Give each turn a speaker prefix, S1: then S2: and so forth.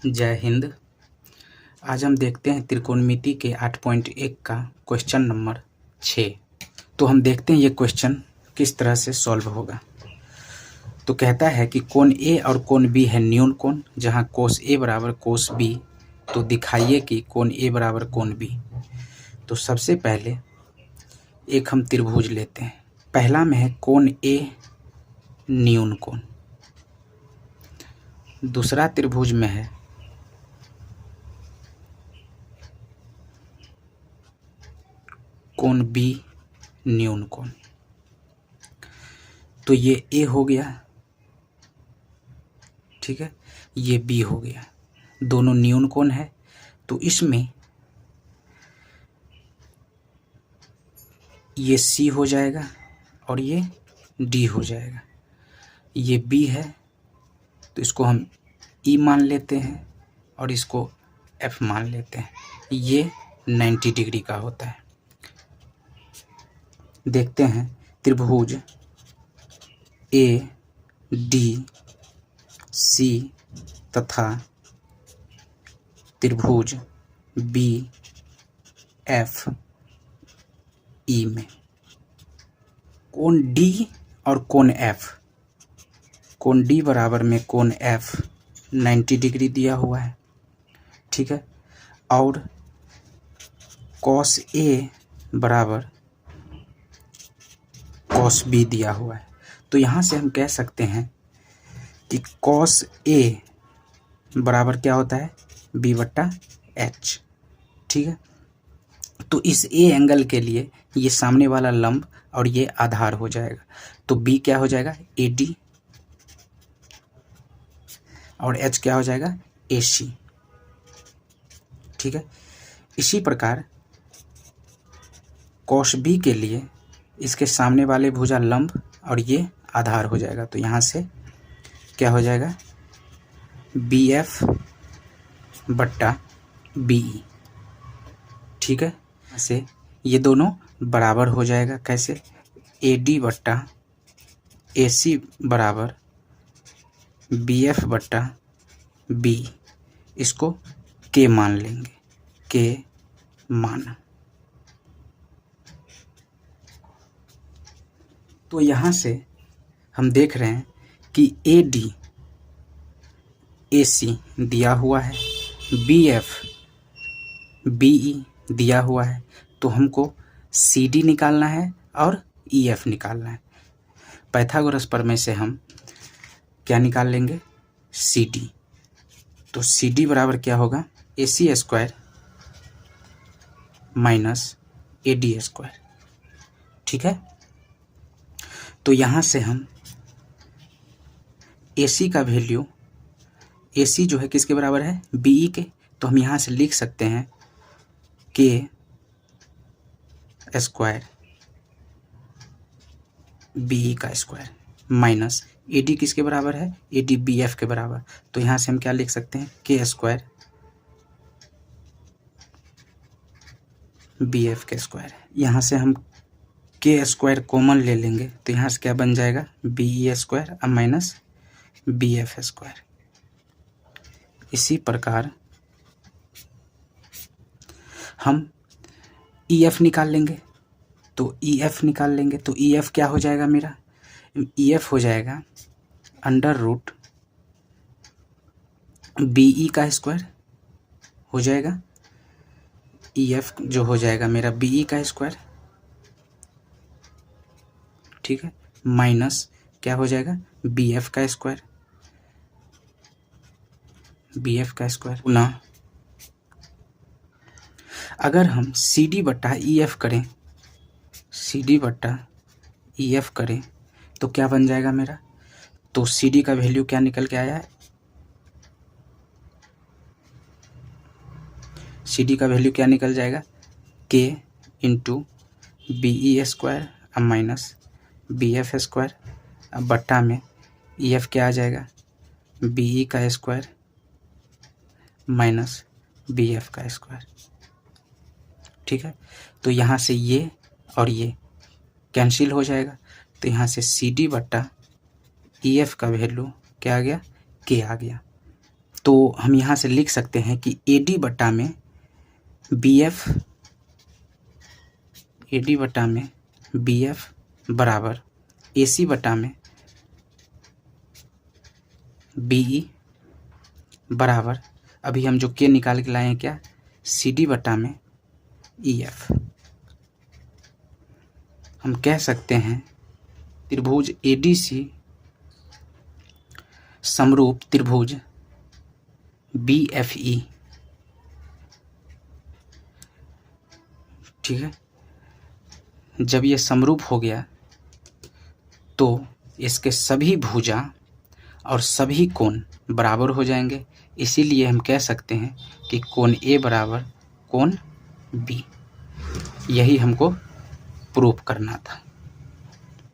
S1: जय हिंद। आज हम देखते हैं त्रिकोणमिति के 8.1 का क्वेश्चन नंबर 6। तो हम देखते हैं ये क्वेश्चन किस तरह से सॉल्व होगा। तो कहता है कि कोण ए और कोण बी है न्यून कोण, जहाँ कोस ए बराबर कोस बी। तो दिखाइए कि कोण ए बराबर कोण बी। तो सबसे पहले एक हम त्रिभुज लेते हैं। पहला में है कोण ए न्यून कोण, दूसरा त्रिभुज में है कोण बी न्यून कोण। तो ये ए हो गया, ठीक है, ये बी हो गया, दोनों न्यून कोण है। तो इसमें ये सी हो जाएगा और ये डी हो जाएगा। ये बी है तो इसको हम ई मान लेते हैं और इसको एफ मान लेते हैं। ये 90 डिग्री का होता है। देखते हैं त्रिभुज ए डी सी तथा त्रिभुज बी एफ ई में कोण डी और कोण एफ, कोण डी बराबर में कोण एफ 90 डिग्री दिया हुआ है, ठीक है। और कॉस ए बराबर कॉस बी दिया हुआ है। तो यहाँ से हम कह सकते हैं कि कॉस ए बराबर क्या होता है, बी बट्टा एच, ठीक है। तो इस ए एंगल के लिए ये सामने वाला लंब और ये आधार हो जाएगा। तो बी क्या हो जाएगा, ए डी, और एच क्या हो जाएगा, ए सी, ठीक है। इसी प्रकार कॉस बी के लिए इसके सामने वाले भुजा लंब और ये आधार हो जाएगा। तो यहाँ से क्या हो जाएगा, बी एफ बट्टा बी ई, ठीक है। से ये दोनों बराबर हो जाएगा। कैसे, ए डी बट्टा ए सी बराबर बी एफ बट्टा बी, इसको के मान लेंगे, के मान। तो यहाँ से हम देख रहे हैं कि ए डी ए सी दिया हुआ है, बी एफ बी ई दिया हुआ है। तो हमको सी डी निकालना है और ई एफ निकालना है। पाइथागोरस प्रमेय से हम क्या निकाल लेंगे, सी डी। तो सी डी बराबर क्या होगा, A C square minus A D square, ठीक है। तो यहाँ से हम ए सी का वैल्यू, ए सी जो है किसके बराबर है, बी ई के। तो हम यहाँ से लिख सकते हैं के स्क्वायर बी ई का स्क्वायर माइनस ए डी किसके बराबर है, ए डी बी एफ के बराबर। तो यहाँ से हम क्या लिख सकते हैं, के स्क्वायर बी एफ के स्क्वायर। यहाँ से हम के स्क्वायर कॉमन ले लेंगे तो यहाँ से क्या बन जाएगा, B E square minus B F square. इसी प्रकार हम ई एफ निकाल लेंगे। तो ई एफ निकाल लेंगे तो ई एफ क्या हो जाएगा मेरा, ई एफ हो जाएगा अंडर रूट बी ई का स्क्वायर हो जाएगा, ई एफ जो हो जाएगा मेरा बी ई का स्क्वायर, ठीक है, माइनस क्या हो जाएगा, बी एफ का स्क्वायर, बी एफ का स्क्वायर पुनः अगर हम सी डी बट्टा ई एफ करें, सी डी बट्टा ई एफ करें तो क्या बन जाएगा मेरा। तो सी डी का वैल्यू क्या निकल के आया है, सी डी का वैल्यू क्या निकल जाएगा, K into B E square minus B F square, अब बट्टा में ई एफ क्या आ जाएगा, बी ई का स्क्वायर माइनस बी एफ का स्क्वायर, ठीक है। तो यहाँ से ये और ये कैंसिल हो जाएगा। तो यहाँ से सी डी बट्टा ई एफ का वैल्यू क्या आ गया, के आ गया। तो हम यहाँ से लिख सकते हैं कि AD बटा में BF बराबर AC बटा में BE बराबर, अभी हम जो K निकाल के लाए हैं क्या, CD बटा में EF। हम कह सकते हैं त्रिभुज ADC समरूप त्रिभुज BFE, ठीक है। जब ये समरूप हो गया तो इसके सभी भुजा और सभी कोण बराबर हो जाएंगे, इसीलिए हम कह सकते हैं कि कोण A बराबर कोण B। यही हमको प्रूफ करना था।